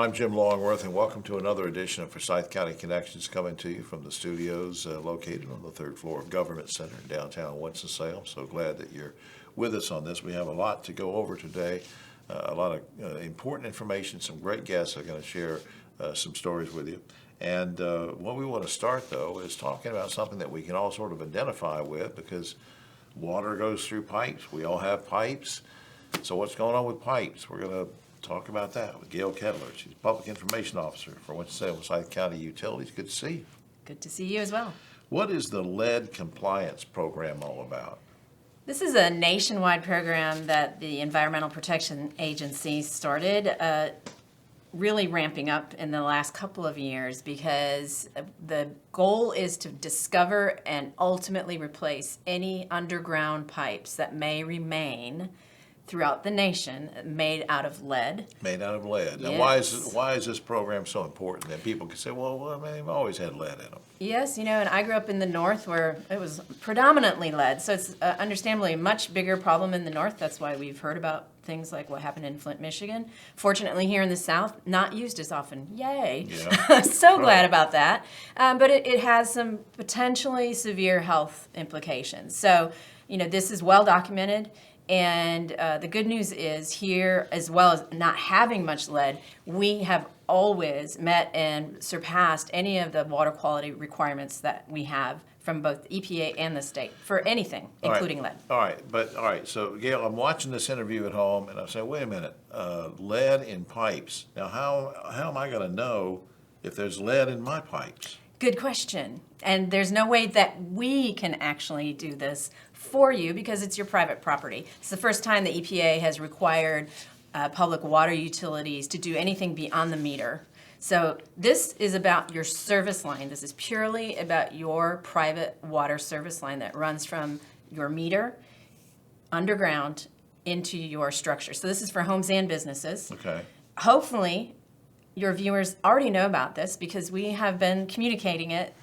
I'm Jim Longworth, and welcome to another edition of Forsyth County Connections, coming to you from the studios located on the third floor of Government Center in downtown Winston-Salem. So glad that you're with us on this. We have a lot to go over today, a lot of important information. Some great guests are going to share some stories with you. And what we want to start, though, is talking about something that we can all sort of identify with, because water goes through pipes. We all have pipes. So what's going on with pipes? We're going to talk about that with Gayle Ketteler. She's Public Information Officer for Winston-Salem Forsyth County Utilities. Good to see you. Good to see you as well. What is the lead compliance program all about? This is a nationwide program that the Environmental Protection Agency started, really ramping up in the last couple of years, because the goal is to discover and ultimately replace any underground pipes that may remain throughout the nation made out of lead. Made out of lead. Yes. Now, why is this program so important? That people can say, well, I mean, they've always had lead in them. Yes, you know, and I grew up in the north where it was predominantly lead, so it's understandably a much bigger problem in the north. That's why we've heard about things like what happened in Flint, Michigan. Fortunately, here in the south, not used as often. Yay! Yeah. So glad about that. But it has some potentially severe health implications. So, you know, this is well documented. And the good news is here, as well as not having much lead, we have always met and surpassed any of the water quality requirements that we have from both EPA and the state for anything, including lead. All right. So, Gayle, I'm watching this interview at home, and I'm saying, wait a minute, lead in pipes. Now, how am I going to know if there's lead in my pipes? Good question. And there's no way that we can actually do this for you because it's your private property. It's the first time the EPA has required public water utilities to do anything beyond the meter. So this is about your service line. This is purely about your private water service line that runs from your meter underground into your structure. So this is for homes and businesses. Okay. Hopefully, your viewers already know about this because we have been communicating it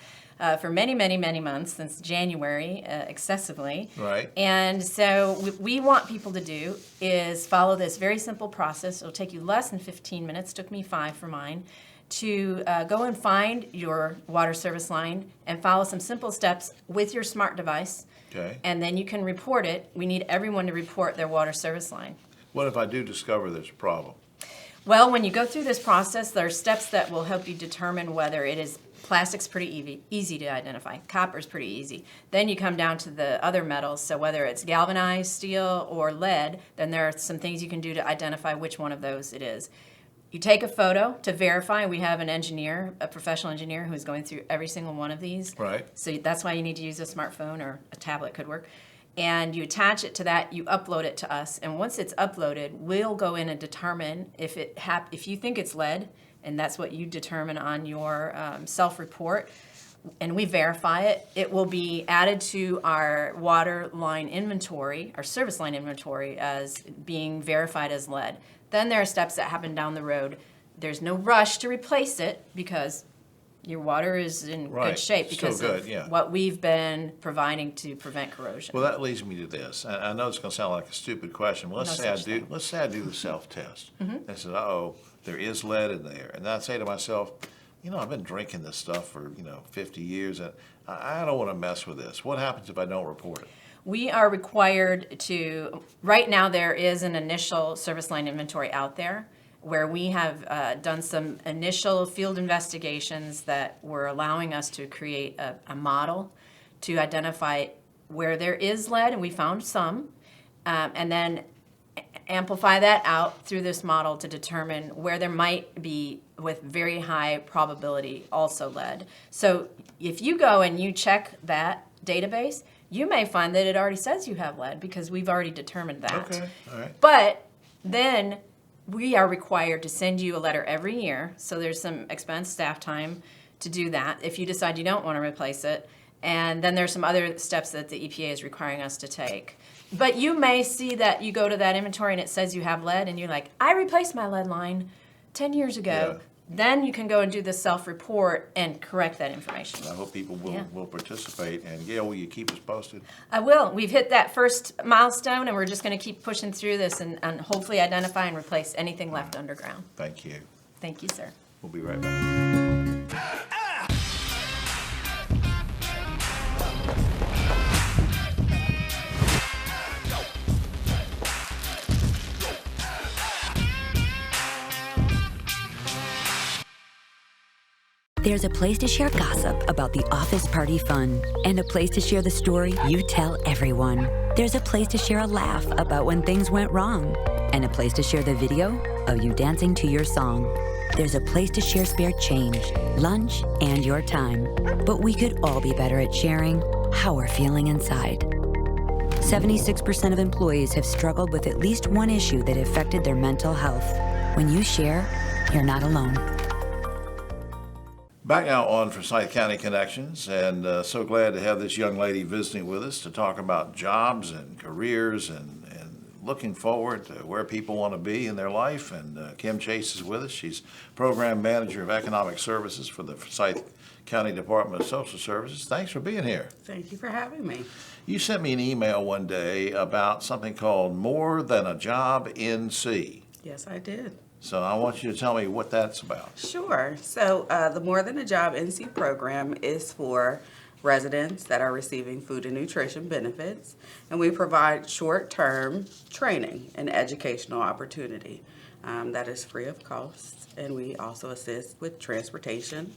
for many, many, many months, since January, excessively. Right. And so what we want people to do is follow this very simple process. It'll take you less than 15 minutes. Took me 5 for mine. To go and find your water service line and follow some simple steps with your smart device. Okay. And then you can report it. We need everyone to report their water service line. What if I do discover there's a problem? Well, when you go through this process, there are steps that will help you determine whether it is. Plastic's pretty easy to identify. Copper's pretty easy. Then you come down to the other metals. So whether it's galvanized steel or lead, then there are some things you can do to identify which one of those it is. You take a photo to verify. We have an engineer, a professional engineer, who's going through every single one of these. Right. So that's why you need to use a smartphone, or a tablet could work. And you attach it to that, you upload it to us, and once it's uploaded, we'll go in and determine if you think it's lead, and that's what you determine on your self-report, and we verify it. It will be added to our water line inventory, our service line inventory, as being verified as lead. Then there are steps that happen down the road. There's no rush to replace it because your water is in good shape because of what we've been providing to prevent corrosion. Well, that leads me to this. I know it's going to sound like a stupid question. Let's say I do the self-test. Mm-hmm. And say, there is lead in there. And I say to myself, you know, I've been drinking this stuff for, 50 years, and I don't want to mess with this. What happens if I don't report it? We are required to, right now there is an initial service line inventory out there where we have done some initial field investigations that were allowing us to create a model to identify where there is lead, and we found some, and then amplify that out through this model to determine where there might be, with very high probability, also lead. So if you go and you check that database, you may find that it already says you have lead because we've already determined that. Okay, all right. But then we are required to send you a letter every year, so there's some expense, staff time to do that if you decide you don't want to replace it. And then there's some other steps that the EPA is requiring us to take. But you may see that you go to that inventory and it says you have lead, and you're like, I replaced my lead line 10 years ago. Yeah. Then you can go and do the self-report and correct that information. I hope people will participate. And Gayle, will you keep us posted? I will. We've hit that first milestone, and we're just going to keep pushing through this and hopefully identify and replace anything left underground. Thank you. Thank you, sir. We'll be right back. There's a place to share gossip about the office party fun, and a place to share the story you tell everyone. There's a place to share a laugh about when things went wrong, and a place to share the video of you dancing to your song. There's a place to share spare change, lunch, and your time. But we could all be better at sharing how we're feeling inside. 76% of employees have struggled with at least one issue that affected their mental health. When you share, you're not alone. Back now on Forsyth County Connections, and so glad to have this young lady visiting with us to talk about jobs and careers and looking forward to where people want to be in their life. And Kim Chase is with us. She's Program Manager of Economic Services for the Forsyth County Department of Social Services. Thanks for being here. Thank you for having me. You sent me an email one day about something called More Than a Job NC. Yes, I did. So I want you to tell me what that's about. Sure. So the More Than a Job NC program is for residents that are receiving food and nutrition benefits, and we provide short-term training and educational opportunity that is free of cost, and we also assist with transportation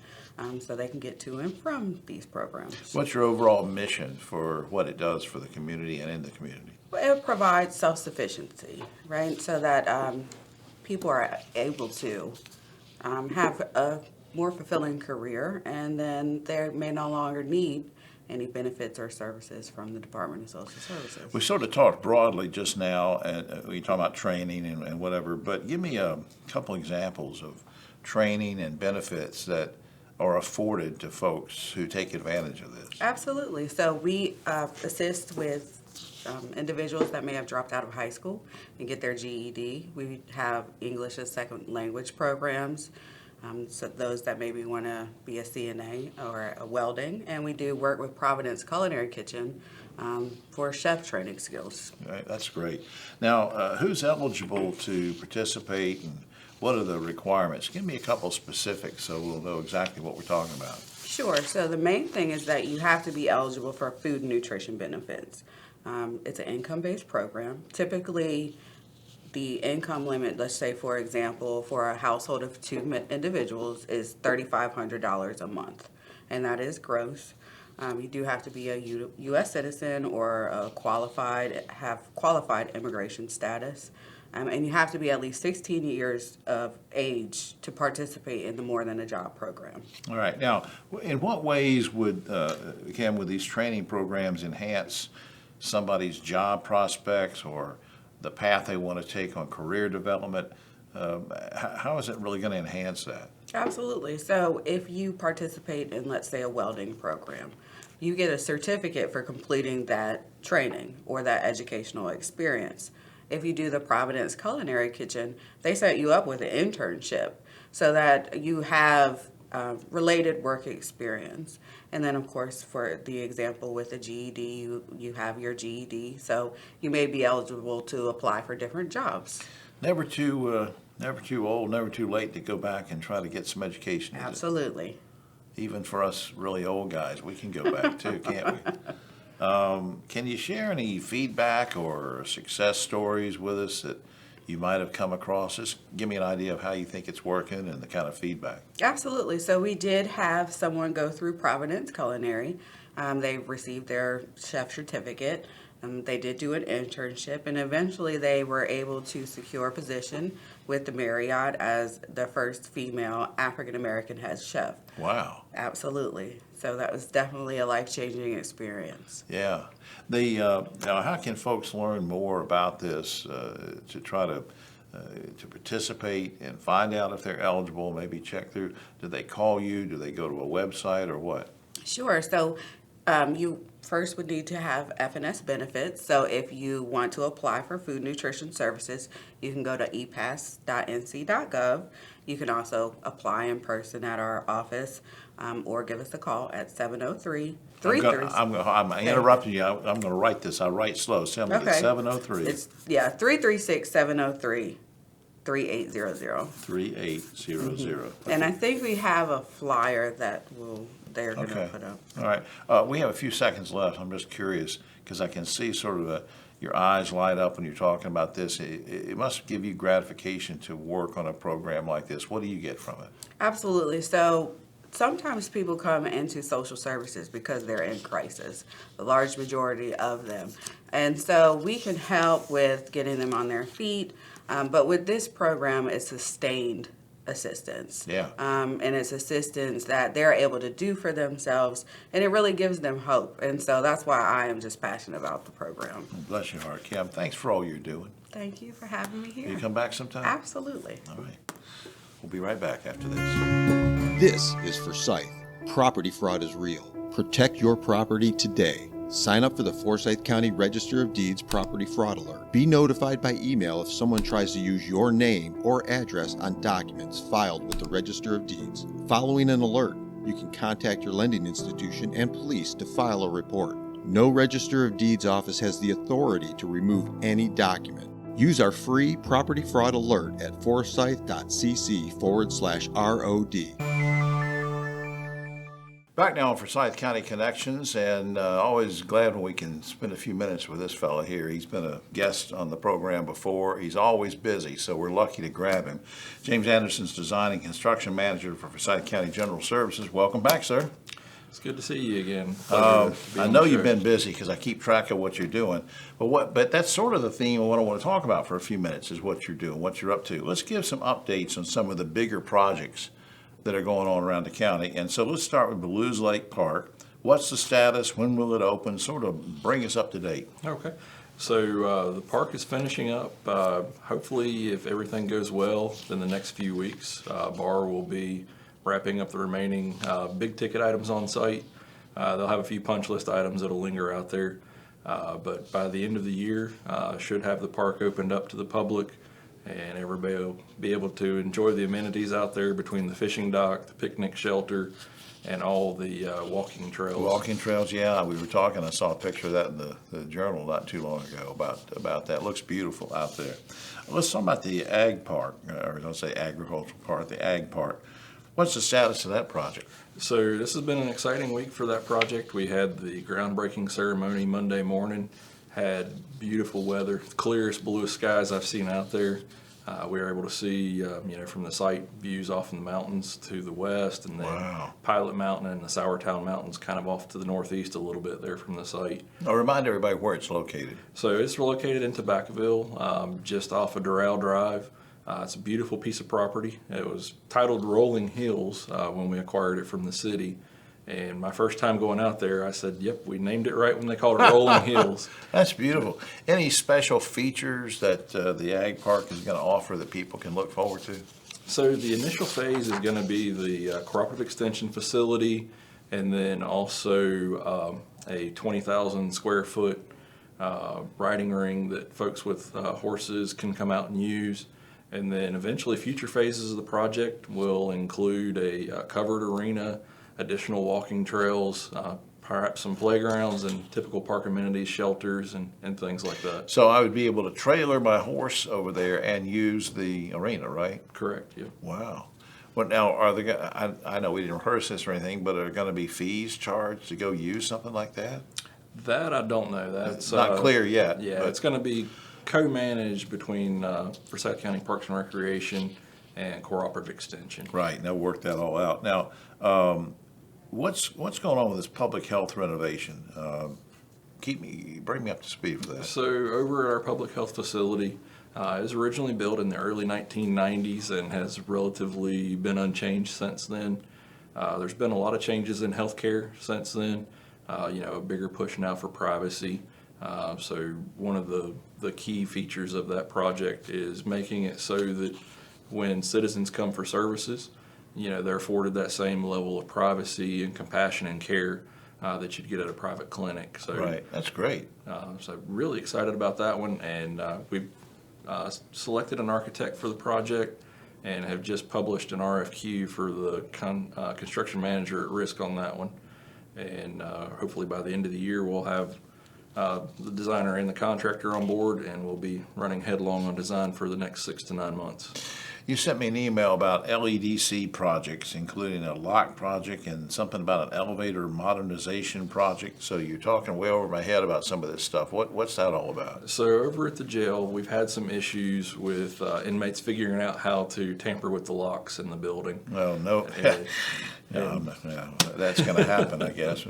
so they can get to and from these programs. What's your overall mission for what it does for the community and in the community? Well, it provides self-sufficiency, right, so that people are able to have a more fulfilling career, and then they may no longer need any benefits or services from the Department of Social Services. We sort of talked broadly just now, and we talk about training and whatever, but give me a couple examples of training and benefits that are afforded to folks who take advantage of this. Absolutely. So we assist with individuals that may have dropped out of high school and get their GED. We have English as second language programs. So those that maybe want to be a CNA or a welding, and we do work with Providence Culinary Kitchen for chef training skills. Right, that's great. Now, who's eligible to participate, and what are the requirements? Give me a couple specifics so we'll know exactly what we're talking about. Sure. So the main thing is that you have to be eligible for food and nutrition benefits. It's an income-based program. Typically, the income limit, let's say, for example, for a household of two individuals is $3,500 a month, and that is gross. You do have to be a U.S. citizen or have qualified immigration status, and you have to be at least 16 years of age to participate in the More Than a Job program. All right. Now, in what ways would, Kim, would these training programs enhance somebody's job prospects or the path they want to take on career development? How is it really going to enhance that? Absolutely. So if you participate in, let's say, a welding program, you get a certificate for completing that training or that educational experience. If you do the Providence Culinary Kitchen, they set you up with an internship so that you have related work experience. And then, of course, for the example with the GED, you have your GED, so you may be eligible to apply for different jobs. Never too old, never too late to go back and try to get some education. Is it? Absolutely. Even for us really old guys, we can go back too, can't we? Can you share any feedback or success stories with us that you might have come across? Just give me an idea of how you think it's working and the kind of feedback. Absolutely. So we did have someone go through Providence Culinary. They received their chef certificate. They did do an internship, and eventually they were able to secure a position with the Marriott as the first female African-American head chef. Wow. Absolutely. So that was definitely a life-changing experience. Yeah. Now, how can folks learn more about this to try to participate and find out if they're eligible? Maybe check through. Do they call you? Do they go to a website or what? Sure. So you first would need to have FNS benefits. So if you want to apply for food nutrition services, you can go to epass.nc.gov. You can also apply in person at our office or give us a call at 703-33. I'm interrupting you. I'm going to write this. I write slow. Tell me it's 703. It's 336-703. 3800. 3800. And I think we have a flyer that they're going to Okay. put up. All right. We have a few seconds left. I'm just curious because I can see sort of your eyes light up when you're talking about this. It must give you gratification to work on a program like this. What do you get from it? Absolutely. So sometimes people come into social services because they're in crisis, the large majority of them. And so we can help with getting them on their feet. But with this program, it's sustained assistance. Yeah. And it's assistance that they're able to do for themselves, and it really gives them hope. And so that's why I am just passionate about the program. Bless your heart, Kim. Thanks for all you're doing. Thank you for having me here. Will you come back sometime? Absolutely. All right. We'll be right back after this. This is Forsyth. Property fraud is real. Protect your property today. Sign up for the Forsyth County Register of Deeds Property Fraud Alert. Be notified by email if someone tries to use your name or address on documents filed with the Register of Deeds. Following an alert, you can contact your lending institution and police to file a report. No Register of Deeds office has the authority to remove any document. Use our free property fraud alert at forsyth.cc/ROD. Back now on Forsyth County Connections, and always glad when we can spend a few minutes with this fella here. He's been a guest on the program before. He's always busy, so we're lucky to grab him. James Anderson's Design and Construction Manager for Forsyth County General Services. Welcome back, sir. It's good to see you again. I know you've been busy because I keep track of what you're doing, but that's sort of the theme of what I want to talk about for a few minutes is what you're doing, what you're up to. Let's give some updates on some of the bigger projects that are going on around the county. And so let's start with Blues Lake Park. What's the status? When will it open? Sort of bring us up to date. Okay. So the park is finishing up. Hopefully, if everything goes well, in the next few weeks, BAR will be wrapping up the remaining big ticket items on site. They'll have a few punch list items that'll linger out there. But by the end of the year, should have the park opened up to the public, and everybody will be able to enjoy the amenities out there between the fishing dock, the picnic shelter, and all the walking trails. Walking trails, yeah. We were talking. I saw a picture of that in the journal not too long ago about that. It looks beautiful out there. Let's talk about the ag park, or don't say agricultural park, the ag park. What's the status of that project? So this has been an exciting week for that project. We had the groundbreaking ceremony Monday morning, had beautiful weather, clearest, bluest skies I've seen out there. We were able to see, from the site, views off in the mountains to the west, and then Wow. Pilot Mountain and the Sourtown Mountains kind of off to the northeast a little bit there from the site. Now remind everybody where it's located. So it's located in Tobacconville, just off of Doral Drive. It's a beautiful piece of property. It was titled Rolling Hills when we acquired it from the city. And my first time going out there, I said, yep, we named it right when they called it Rolling Hills. That's beautiful. Any special features that the ag park is going to offer that people can look forward to? So the initial phase is going to be the cooperative extension facility, and then also a 20,000 square foot riding ring that folks with horses can come out and use. And then eventually future phases of the project will include a covered arena, additional walking trails, perhaps some playgrounds and typical park amenities, shelters, and things like that. So I would be able to trailer my horse over there and use the arena, right? Correct, yeah. Wow. Well, now, are there, I know we didn't rehearse this or anything, but are there going to be fees charged to go use something like that? That I don't know. That's It's not clear yet. Yeah, but- it's going to be co-managed between Forsyth County Parks and Recreation and Cooperative Extension. Right, and they'll work that all out. Now, what's going on with this public health renovation? Bring me up to speed for that. So over at our public health facility, it was originally built in the early 1990s and has relatively been unchanged since then. There's been a lot of changes in healthcare since then. A bigger push now for privacy. So one of the key features of that project is making it so that when citizens come for services, they're afforded that same level of privacy and compassion and care that you'd get at a private clinic. So, Right, that's great. So really excited about that one, and we've selected an architect for the project and have just published an RFQ for the construction manager at risk on that one. And hopefully by the end of the year we'll have the designer and the contractor on board, and we'll be running headlong on design for the next 6 to 9 months. You sent me an email about LEDC projects, including a lock project and something about an elevator modernization project. So you're talking way over my head about some of this stuff. What's that all about? So over at the jail, we've had some issues with inmates figuring out how to tamper with the locks in the building. Well, no. No, that's going to happen, I guess.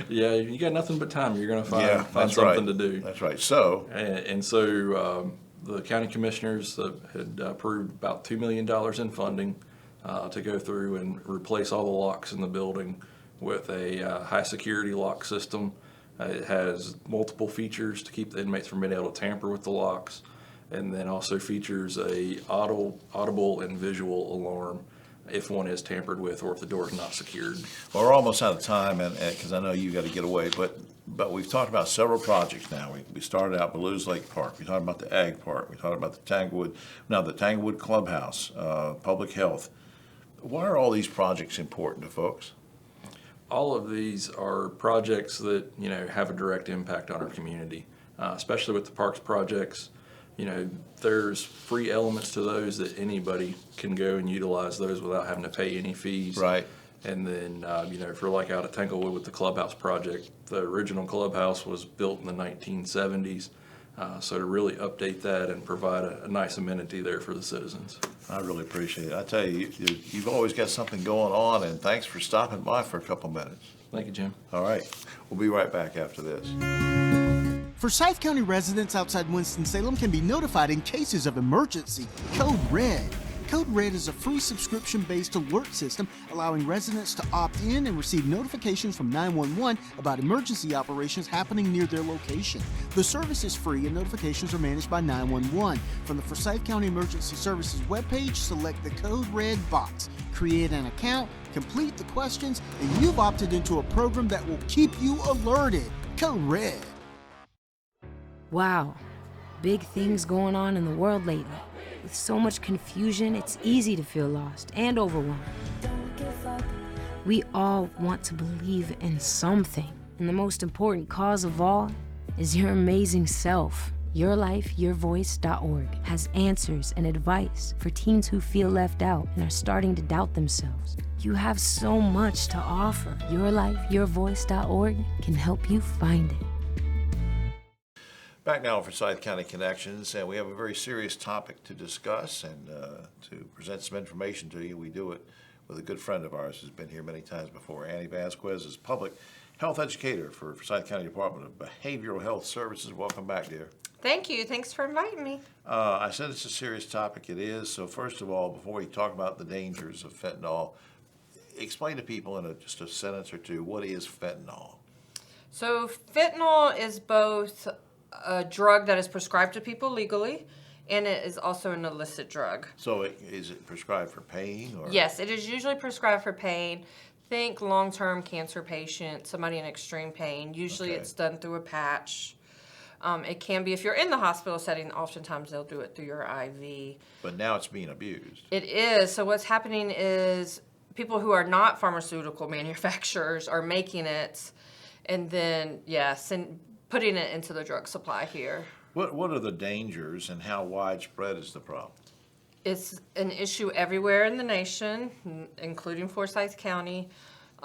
Yeah, you got nothing but time. You're going to Yeah, find that's something right. to do. That's right. So, And so the county commissioners had approved about $2 million in funding to go through and replace all the locks in the building with a high security lock system. It has multiple features to keep the inmates from being able to tamper with the locks, and then also features a audible and visual alarm if one is tampered with or if the door is not secured. well, we're almost out of time, and because I know you got to get away, but we've talked about several projects now. We started out Blues Lake Park. We talked about the Ag Park. We talked about the Tanglewood Clubhouse, public health. Why are all these projects important to folks? All of these are projects that, have a direct impact on our community, especially with the parks projects. There's free elements to those that anybody can go and utilize those without having to pay any fees. Right. And then, for like out at Tanglewood with the clubhouse project, the original clubhouse was built in the 1970s. So to really update that and provide a nice amenity there for the citizens. I really appreciate it. I tell you, you've always got something going on, and thanks for stopping by for a couple minutes. Thank you, Jim. All right. We'll be right back after this. Forsyth County residents outside Winston-Salem can be notified in cases of emergency. Code RED. Code RED is a free subscription-based alert system allowing residents to opt in and receive notifications from 911 about emergency operations happening near their location. The service is free and notifications are managed by 911. From the Forsyth County Emergency Services webpage, select the Code RED box, create an account, complete the questions, and you've opted into a program that will keep you alerted. Code RED. Wow, big things going on in the world lately. With so much confusion, it's easy to feel lost and overwhelmed. We all want to believe in something, and the most important cause of all is your amazing self. YourLifeYourVoice.org has answers and advice for teens who feel left out and are starting to doubt themselves. You have so much to offer. YourLifeYourVoice.org can help you find it. Back now for Forsyth County Connections, and we have a very serious topic to discuss and to present some information to you. We do it with a good friend of ours who's been here many times before. Annie Vasquez is public health educator for Forsyth County Department of Behavioral Health Services. Welcome back, dear. Thank you. Thanks for inviting me. I said it's a serious topic. It is. So first of all, before we talk about the dangers of fentanyl, explain to people in just a sentence or two, what is fentanyl? So fentanyl is both a drug that is prescribed to people legally, and it is also an illicit drug. So is it prescribed for pain? Or? Yes, it is usually prescribed for pain. Think long-term cancer patient, somebody in extreme pain. Usually Okay. it's done through a patch. It can be, if you're in the hospital setting, oftentimes they'll do it through your IV. But now it's being abused. It is. So what's happening is people who are not pharmaceutical manufacturers are making it and then, putting it into the drug supply here. What are the dangers and how widespread is the problem? It's an issue everywhere in the nation, including Forsyth County.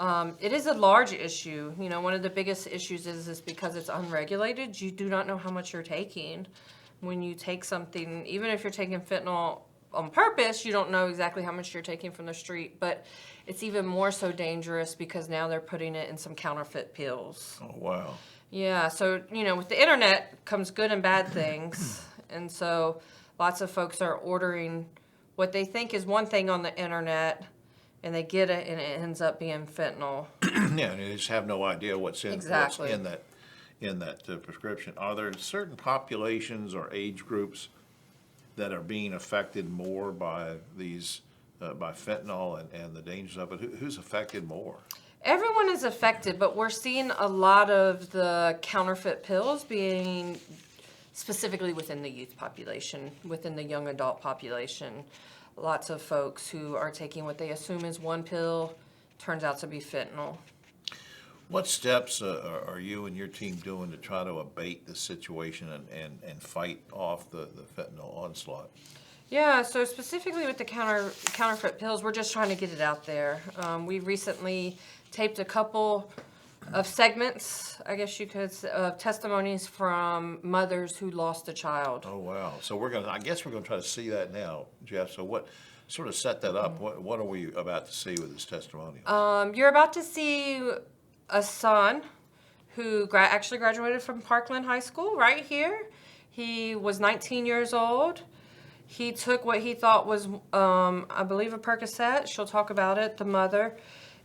It is a large issue. One of the biggest issues is because it's unregulated. You do not know how much you're taking. When you take something, even if you're taking fentanyl on purpose, you don't know exactly how much you're taking from the street. But it's even more so dangerous because now they're putting it in some counterfeit pills. Oh, wow. Yeah, so, with the internet comes good and bad things. And so lots of folks are ordering what they think is one thing on the internet, and they get it, and it ends up being fentanyl. Yeah, and you just have no idea what's in Exactly. that prescription. Are there certain populations or age groups that are being affected more by these, by fentanyl and the dangers of it? Who's affected more? Everyone is affected, but we're seeing a lot of the counterfeit pills being specifically within the youth population, within the young adult population. Lots of folks who are taking what they assume is one pill turns out to be fentanyl. What steps are you and your team doing to try to abate the situation and fight off the fentanyl onslaught? Yeah, so specifically with the counterfeit pills, we're just trying to get it out there. We recently taped a couple of segments, I guess you could, of testimonies from mothers who lost a child. Oh, wow. So I guess we're gonna try to see that now, Jeff. So what, sort of set that up, what are we about to see with this testimonial? You're about to see a son who actually graduated from Parkland High School right here. He was 19 years old. He took what he thought was, I believe, a Percocet. She'll talk about it, the mother,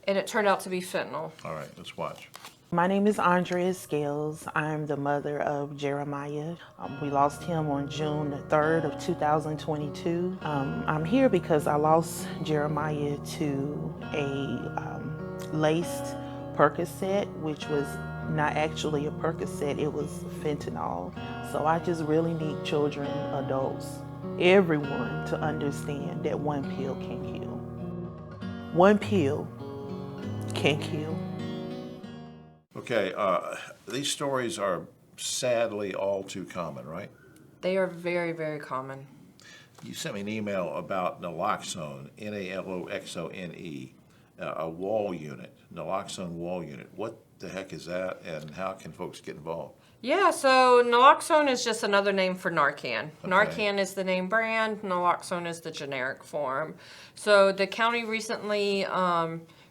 and it turned out to be fentanyl. All right, let's watch. My name is Andrea Scales. I'm the mother of Jeremiah. We lost him on June the 3rd of 2022. I'm here because I lost Jeremiah to a laced Percocet, which was not actually a Percocet, it was fentanyl. So I just really need children, adults, everyone to understand that one pill can kill. One pill can kill. Okay, these stories are sadly all too common, right? They are very, very common. You sent me an email about Naloxone, Naloxone, a wall unit, Naloxone wall unit. What the heck is that, and how can folks get involved? Yeah, so Naloxone is just another name for Narcan. Okay. Narcan is the name brand, Naloxone is the generic form. So the county recently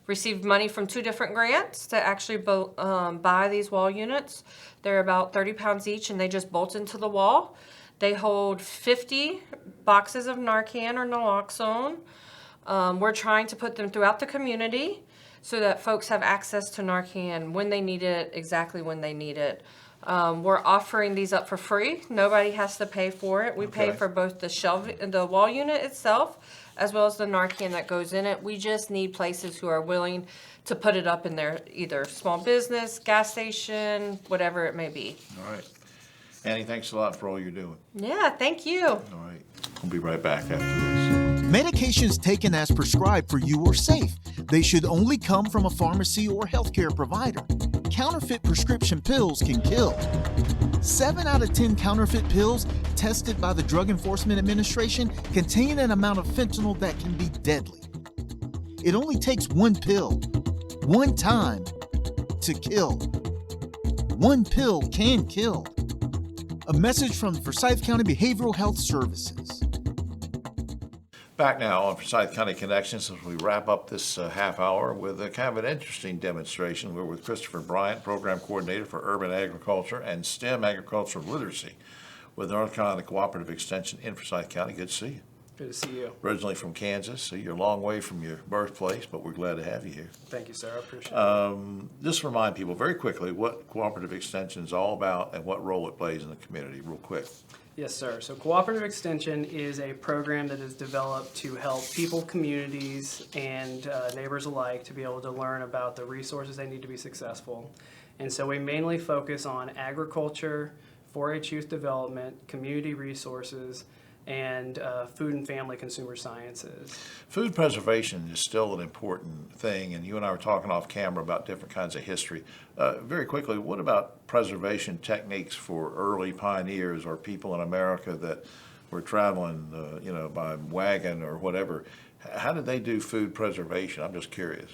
received money from 2 different grants to actually buy these wall units. They're about 30 pounds each, and they just bolt into the wall. They hold 50 boxes of Narcan or Naloxone. We're trying to put them throughout the community so that folks have access to Narcan when they need it, exactly when they need it. We're offering these up for free. Nobody has to pay for it. We pay Okay. for both the wall unit itself, as well as the Narcan that goes in it. We just need places who are willing to put it up in their either small business, gas station, whatever it may be. All right. Annie, thanks a lot for all you're doing. Yeah, thank you. All right. We'll be right back after this. Medications taken as prescribed for you are safe. They should only come from a pharmacy or healthcare provider. Counterfeit prescription pills can kill. 7 out of 10 counterfeit pills tested by the Drug Enforcement Administration contain an amount of fentanyl that can be deadly. It only takes one pill, one time, to kill. One pill can kill. A message from the Forsyth County Behavioral Health Services. Back now on Forsyth County Connections as we wrap up this half hour with a kind of an interesting demonstration. We're with Christopher Bryant, Program Coordinator for Urban Agriculture and STEM Agricultural Literacy with North Carolina Cooperative Extension in Forsyth County. Good to see you. Good to see you. Originally from Kansas, so you're a long way from your birthplace, but we're glad to have you here. Thank you, sir. I appreciate it. Just remind people very quickly what Cooperative Extension is all about and what role it plays in the community, real quick. Yes, sir. So Cooperative Extension is a program that is developed to help people, communities, and neighbors alike to be able to learn about the resources they need to be successful. And so we mainly focus on agriculture, 4-H youth development, community resources, and food and family consumer sciences. Food preservation is still an important thing, and you and I were talking off camera about different kinds of history. Very quickly, what about preservation techniques for early pioneers or people in America that were traveling, by wagon or whatever? How did they do food preservation? I'm just curious.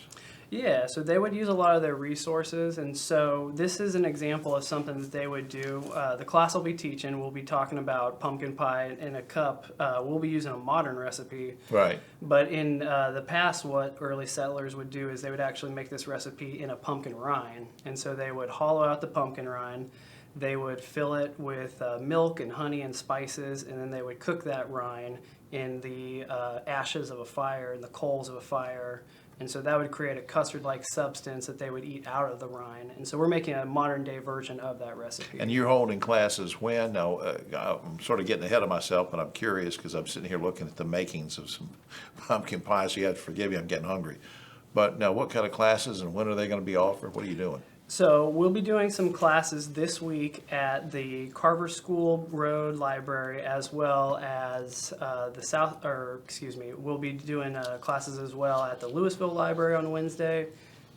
Yeah, so they would use a lot of their resources, and so this is an example of something that they would do. The class will be teaching, we'll be talking about pumpkin pie in a cup. We'll be using a modern recipe. Right. But in the past, what early settlers would do is they would actually make this recipe in a pumpkin rind. And so they would hollow out the pumpkin rind, they would fill it with milk and honey and spices, and then they would cook that rind in the ashes of a fire, in the coals of a fire. And so that would create a custard-like substance that they would eat out of the rind. And so we're making a modern-day version of that recipe. And you're holding classes when? Now, I'm sort of getting ahead of myself, but I'm curious because I'm sitting here looking at the makings of some pumpkin pie, so you have to forgive me, I'm getting hungry. But now, what kind of classes and when are they going to be offered? What are you doing? So we'll be doing some classes this week at the Carver School Road Library, as well as we'll be doing classes as well at the Louisville Library on Wednesday,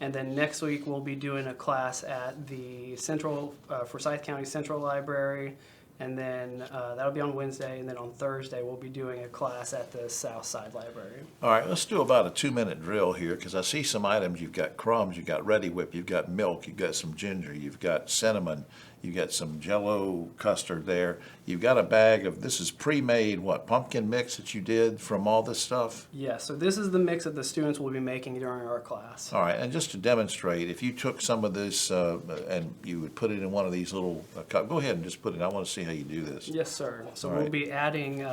And then next week, we'll be doing a class at the Forsyth County Central Library. And then that'll be on Wednesday. And then on Thursday, we'll be doing a class at the South Side Library. All right, let's do about a 2-minute drill here, because I see some items. You've got crumbs, you've got Ready Whip, you've got milk, you've got some ginger, you've got cinnamon, you've got some Jell-O custard there. You've got a bag of, this is pre-made, what, pumpkin mix that you did from all this stuff? Yeah, so this is the mix that the students will be making during our class. All right, and just to demonstrate, if you took some of this and you would put it in one of these little cups, go ahead and just put it, I want to see how you do this. Yes, sir. So All we'll right. be adding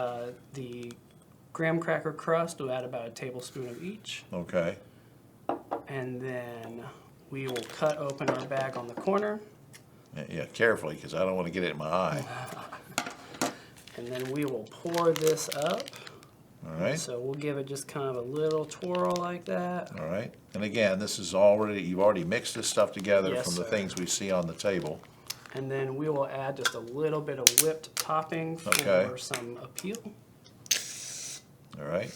the graham cracker crust. We'll add about a tablespoon of each. Okay. And then we will cut open our bag on the corner. Yeah, carefully, because I don't want to get it in my eye. And then we will pour this up. All right. So we'll give it just kind of a little twirl like that. All right. And again, this is already, you've already mixed this stuff together Yes, from the sir. things we see on the table. And then we will add just a little bit of whipped topping for Okay. some appeal. All right.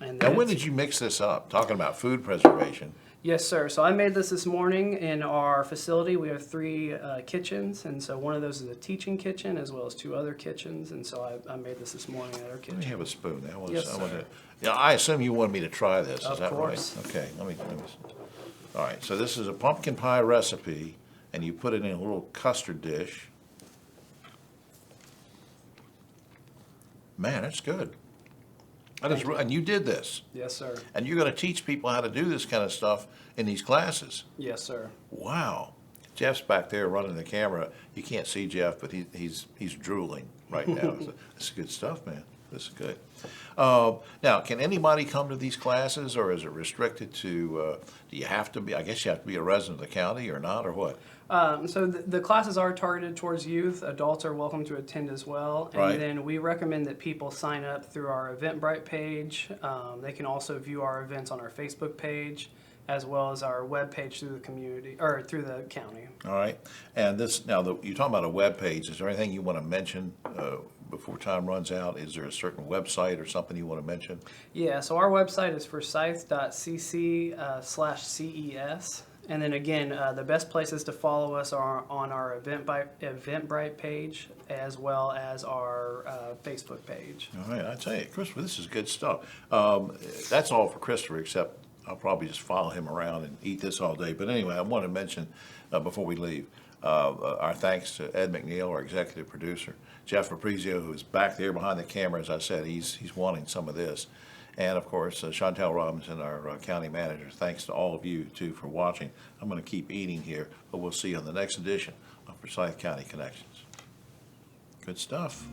And Now, then when it's- did you mix this up? Talking about food preservation. Yes, sir. So I made this morning in our facility. We have 3 kitchens, and so one of those is a teaching kitchen as well as 2 other kitchens. And so I made this morning at our Let me kitchen. have a spoon. Yes, I want sir. to, yeah, I assume you wanted me to try this. Is Of that course. right? Okay. Let me. All right. So this is a pumpkin pie recipe, and you put it in a little custard dish. Man, it's good. And you did this. Yes, sir. And you're going to teach people how to do this kind of stuff in these classes. Yes, sir. Wow. Jeff's back there running the camera. You can't see Jeff, but he's drooling right now. So, this is good stuff, man. This is good. Now, can anybody come to these classes, or is it restricted to, do you have to be, I guess you have to be a resident of the county or not, or what? So the classes are targeted towards youth. Adults are welcome to attend as well. And Right. then we recommend that people sign up through our Eventbrite page. They can also view our events on our Facebook page, as well as our web page through the community or through the county. All right. And this, now, you're talking about a web page. Is there anything you want to mention before time runs out? Is there a certain website or something you want to mention? Yeah, so our website is forsyth.cc/CES. And then again, the best places to follow us are on our Eventbrite page, as well as our Facebook page. All right. I tell you, Christopher, this is good stuff. That's all for Christopher, except I'll probably just follow him around and eat this all day. But anyway, I want to mention before we leave, our thanks to Ed McNeil, our executive producer, Jeff Aprizio, who's back there behind the camera. As I said, he's wanting some of this. And of course, Chantel Robinson, our county manager. Thanks to all of you, too, for watching. I'm going to keep eating here, but we'll see you on the next edition of Forsyth County Connections. Good stuff.